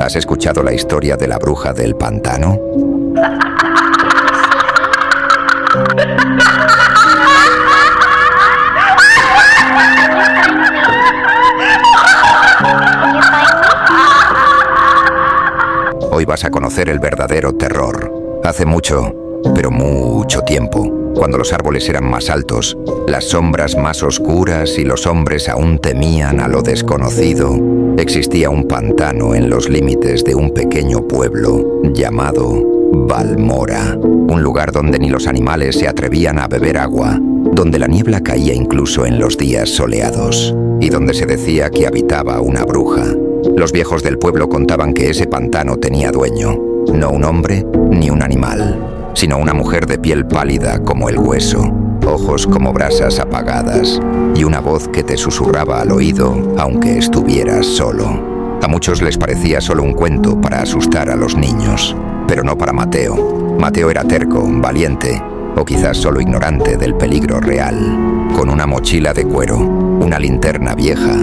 ¿Has escuchado la historia de la bruja del pantano? Hoy vas a conocer el verdadero terror. Hace mucho, pero mucho tiempo, cuando los árboles eran más altos, las sombras más oscuras y los hombres aún temían a lo desconocido, existía un pantano en los límites de un pequeño pueblo llamado Balmora, un lugar donde ni los animales se atrevían a beber agua, donde la niebla caía incluso en los días soleados, y donde se decía que habitaba una bruja. Los viejos del pueblo contaban que ese pantano tenía dueño, no un hombre ni un animal, sino una mujer de piel pálida como el hueso, ojos como brasas apagadas y una voz que te susurraba al oído aunque estuvieras solo. A muchos les parecía solo un cuento para asustar a los niños, pero no para Mateo. Mateo era terco, valiente o quizás solo ignorante del peligro real. Con una mochila de cuero, una linterna vieja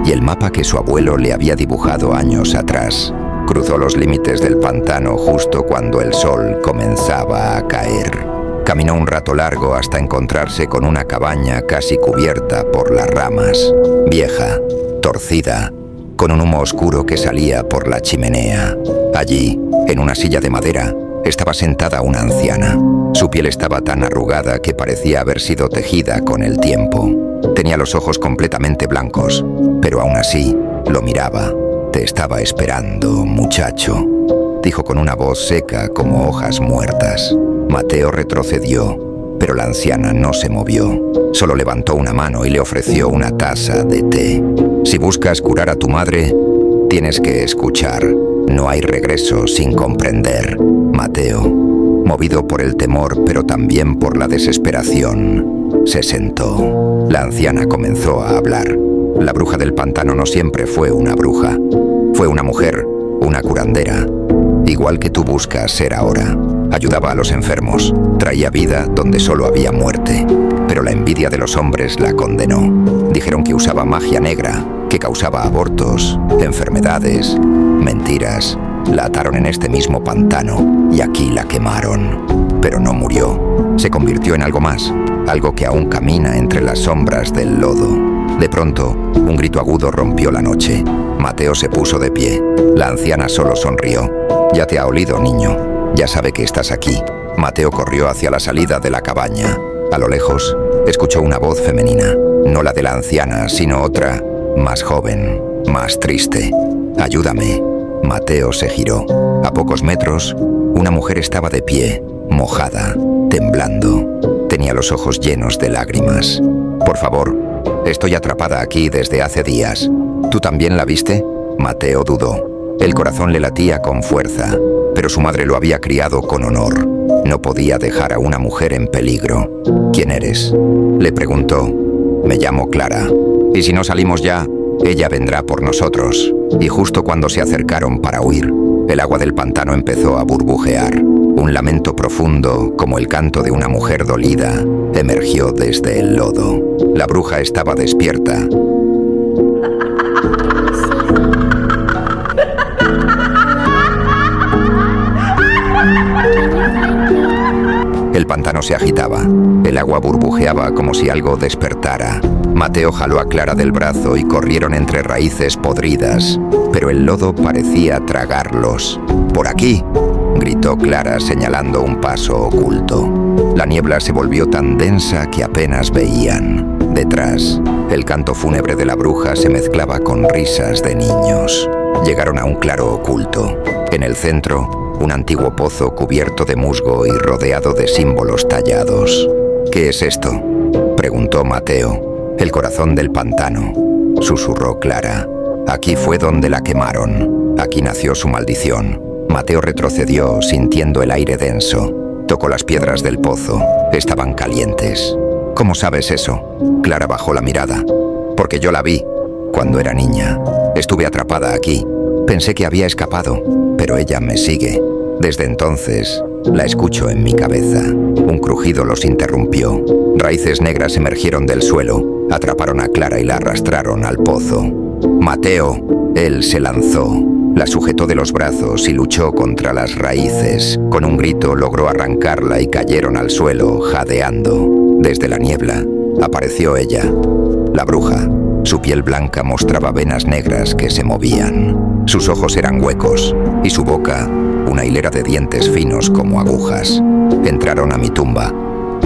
y el mapa que su abuelo le había dibujado años atrás, cruzó los límites del pantano justo cuando el sol comenzaba a caer. Caminó un rato largo hasta encontrarse con una cabaña casi cubierta por las ramas, vieja, torcida, con un humo oscuro que salía por la chimenea. Allí, en una silla de madera, estaba sentada una anciana. Su piel estaba tan arrugada que parecía haber sido tejida con el tiempo. Tenía los ojos completamente blancos, pero aún así lo miraba. «Te estaba esperando, muchacho», dijo con una voz seca como hojas muertas. Mateo retrocedió, pero la anciana no se movió. Solo levantó una mano y le ofreció una taza de té. «Si buscas curar a tu madre, tienes que escuchar. No hay regreso sin comprender». Mateo, movido por el temor pero también por la desesperación, se sentó. La anciana comenzó a hablar. La bruja del pantano no siempre fue una bruja. Fue una mujer, una curandera. Igual que tú buscas ser ahora. Ayudaba a los enfermos, traía vida donde solo había muerte. Pero la envidia de los hombres la condenó. Dijeron que usaba magia negra, que causaba abortos, enfermedades, mentiras. La ataron en este mismo pantano y aquí la quemaron. Pero no murió. Se convirtió en algo más, algo que aún camina entre las sombras del lodo. De pronto, un grito agudo rompió la noche. Mateo se puso de pie. La anciana solo sonrió. «Ya te ha olido, niño. Ya sabe que estás aquí». Mateo corrió hacia la salida de la cabaña. A lo lejos, escuchó una voz femenina. No la de la anciana, sino otra, más joven, más triste. «Ayúdame». Mateo se giró. A pocos metros, una mujer estaba de pie, mojada, temblando. Tenía los ojos llenos de lágrimas. «Por favor, estoy atrapada aquí desde hace días. ¿Tú también la viste?» Mateo dudó. El corazón le latía con fuerza, pero su madre lo había criado con honor. No podía dejar a una mujer en peligro. «¿Quién eres?», le preguntó. «Me llamo Clara. Y si no salimos ya, ella vendrá por nosotros». Y justo cuando se acercaron para huir, el agua del pantano empezó a burbujear. Un lamento profundo, como el canto de una mujer dolida, emergió desde el lodo. La bruja estaba despierta. El pantano se agitaba. El agua burbujeaba como si algo despertara. Mateo jaló a Clara del brazo y corrieron entre raíces podridas, pero el lodo parecía tragarlos. «¡Por aquí!», gritó Clara señalando un paso oculto. La niebla se volvió tan densa que apenas veían. Detrás, el canto fúnebre de la bruja se mezclaba con risas de niños. Llegaron a un claro oculto. En el centro, un antiguo pozo cubierto de musgo y rodeado de símbolos tallados. «¿Qué es esto?», preguntó Mateo. «El corazón del pantano», susurró Clara. «Aquí fue donde la quemaron. Aquí nació su maldición». Mateo retrocedió, sintiendo el aire denso. Tocó las piedras del pozo. Estaban calientes. «¿Cómo sabes eso?», Clara bajó la mirada. «Porque yo la vi cuando era niña. Estuve atrapada aquí. Pensé que había escapado, pero ella me sigue. Desde entonces, la escucho en mi cabeza». Un crujido los interrumpió. Raíces negras emergieron del suelo, atraparon a Clara y la arrastraron al pozo. «Mateo», él se lanzó. La sujetó de los brazos y luchó contra las raíces. Con un grito logró arrancarla y cayeron al suelo, jadeando. Desde la niebla apareció ella, la bruja. Su piel blanca mostraba venas negras que se movían. Sus ojos eran huecos y su boca una hilera de dientes finos como agujas. Entraron a mi tumba,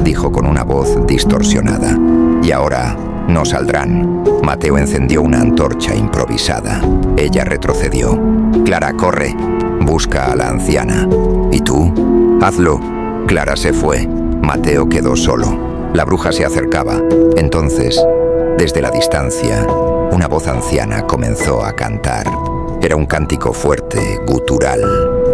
dijo con una voz distorsionada. Y ahora no saldrán. Mateo encendió una antorcha improvisada. Ella retrocedió. Clara, corre. Busca a la anciana. ¿Y tú? Hazlo. Clara se fue. Mateo quedó solo. La bruja se acercaba. Entonces, desde la distancia, una voz anciana comenzó a cantar. Era un cántico fuerte, gutural.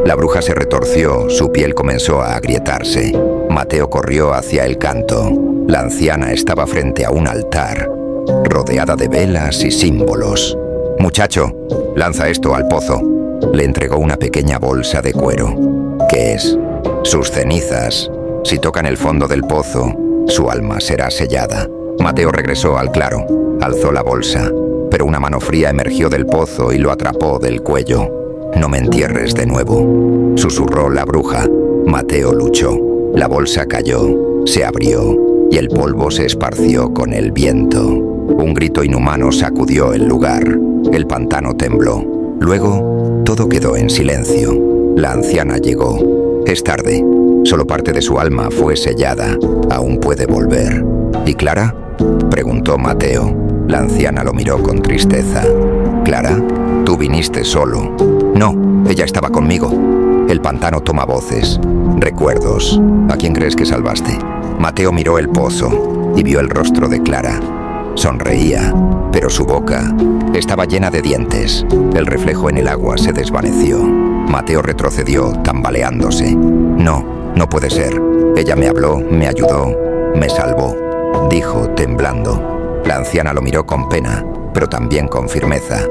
La bruja se retorció, su piel comenzó a agrietarse. Mateo corrió hacia el canto. La anciana estaba frente a un altar, rodeada de velas y símbolos. «Muchacho, lanza esto al pozo». Le entregó una pequeña bolsa de cuero. ¿Qué es? Sus cenizas. Si tocan el fondo del pozo, su alma será sellada. Mateo regresó al claro, alzó la bolsa, pero una mano fría emergió del pozo y lo atrapó del cuello. «No me entierres de nuevo», susurró la bruja. Mateo luchó. La bolsa cayó, se abrió y el polvo se esparció con el viento. Un grito inhumano sacudió el lugar. El pantano tembló. Luego, todo quedó en silencio. La anciana llegó. Es tarde. Solo parte de su alma fue sellada. Aún puede volver. ¿Y Clara?, preguntó Mateo. La anciana lo miró con tristeza. «Clara, tú viniste solo». «No, ella estaba conmigo». El pantano toma voces. Recuerdos. ¿A quién crees que salvaste? Mateo miró el pozo y vio el rostro de Clara. Sonreía, pero su boca estaba llena de dientes. El reflejo en el agua se desvaneció. Mateo retrocedió, tambaleándose. «No, no puede ser. Ella me habló, me ayudó, me salvó», dijo, temblando. La anciana lo miró con pena, pero también con firmeza.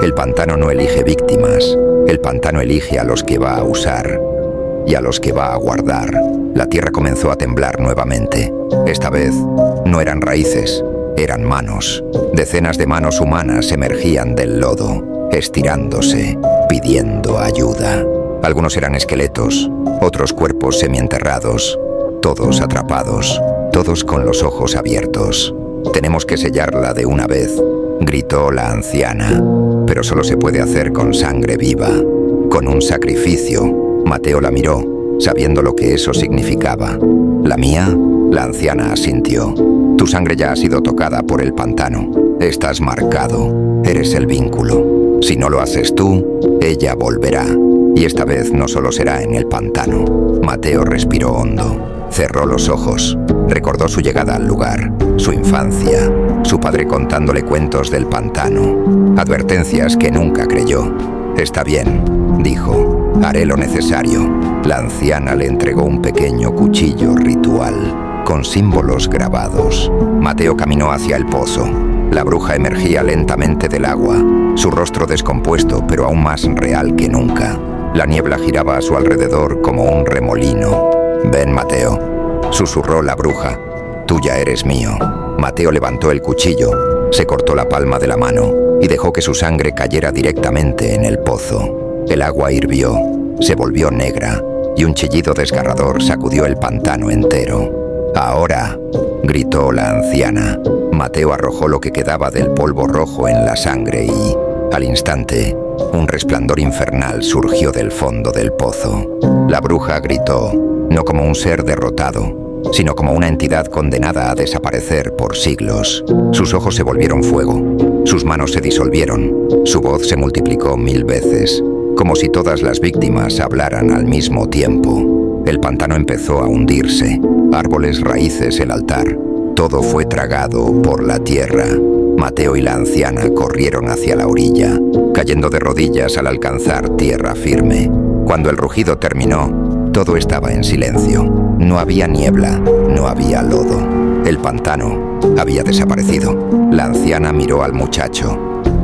El pantano no elige víctimas. El pantano elige a los que va a usar y a los que va a guardar. La tierra comenzó a temblar nuevamente. Esta vez no eran raíces, eran manos. Decenas de manos humanas emergían del lodo, estirándose, pidiendo ayuda. Algunos eran esqueletos, otros cuerpos semienterrados, todos atrapados, todos con los ojos abiertos. «Tenemos que sellarla de una vez», gritó la anciana. «Pero solo se puede hacer con sangre viva, con un sacrificio». Mateo la miró, sabiendo lo que eso significaba. «¿La mía?», la anciana asintió. «Tu sangre ya ha sido tocada por el pantano. Estás marcado. Eres el vínculo. Si no lo haces tú, ella volverá. Y esta vez no solo será en el pantano». Mateo respiró hondo. Cerró los ojos. Recordó su llegada al lugar, su infancia, su padre contándole cuentos del pantano. Advertencias que nunca creyó. «Está bien», dijo. «Haré lo necesario». La anciana le entregó un pequeño cuchillo ritual, con símbolos grabados. Mateo caminó hacia el pozo. La bruja emergía lentamente del agua, su rostro descompuesto, pero aún más real que nunca. La niebla giraba a su alrededor como un remolino. «Ven, Mateo», susurró la bruja. «Tú ya eres mío». Mateo levantó el cuchillo, se cortó la palma de la mano y dejó que su sangre cayera directamente en el pozo. El agua hirvió, se volvió negra y un chillido desgarrador sacudió el pantano entero. «Ahora», gritó la anciana. Mateo arrojó lo que quedaba del polvo rojo en la sangre y, al instante, un resplandor infernal surgió del fondo del pozo. La bruja gritó, no como un ser derrotado, sino como una entidad condenada a desaparecer por siglos. Sus ojos se volvieron fuego, sus manos se disolvieron, su voz se multiplicó 1000 veces, como si todas las víctimas hablaran al mismo tiempo. El pantano empezó a hundirse, árboles, raíces, el altar. Todo fue tragado por la tierra. Mateo y la anciana corrieron hacia la orilla, cayendo de rodillas al alcanzar tierra firme. Cuando el rugido terminó, todo estaba en silencio. No había niebla, no había lodo. El pantano había desaparecido. La anciana miró al muchacho.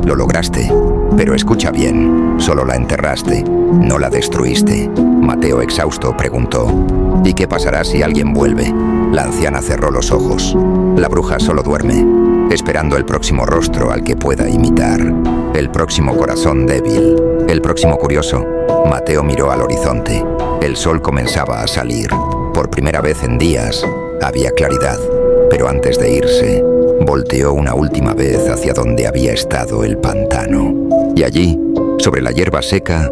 Lo lograste, pero escucha bien, solo la enterraste, no la destruiste. Mateo, exhausto, preguntó, ¿y qué pasará si alguien vuelve? La anciana cerró los ojos. La bruja solo duerme, esperando el próximo rostro al que pueda imitar. El próximo corazón débil. El próximo curioso. Mateo miró al horizonte. El sol comenzaba a salir. Por primera vez en días, había claridad. Pero antes de irse, volteó una última vez hacia donde había estado el pantano. Y allí, sobre la hierba seca,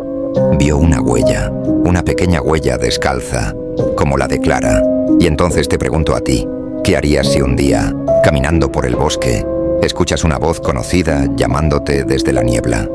vio una huella. Una pequeña huella descalza, como la de Clara. Y entonces te pregunto a ti, ¿qué harías si un día, caminando por el bosque, escuchas una voz conocida llamándote desde la niebla?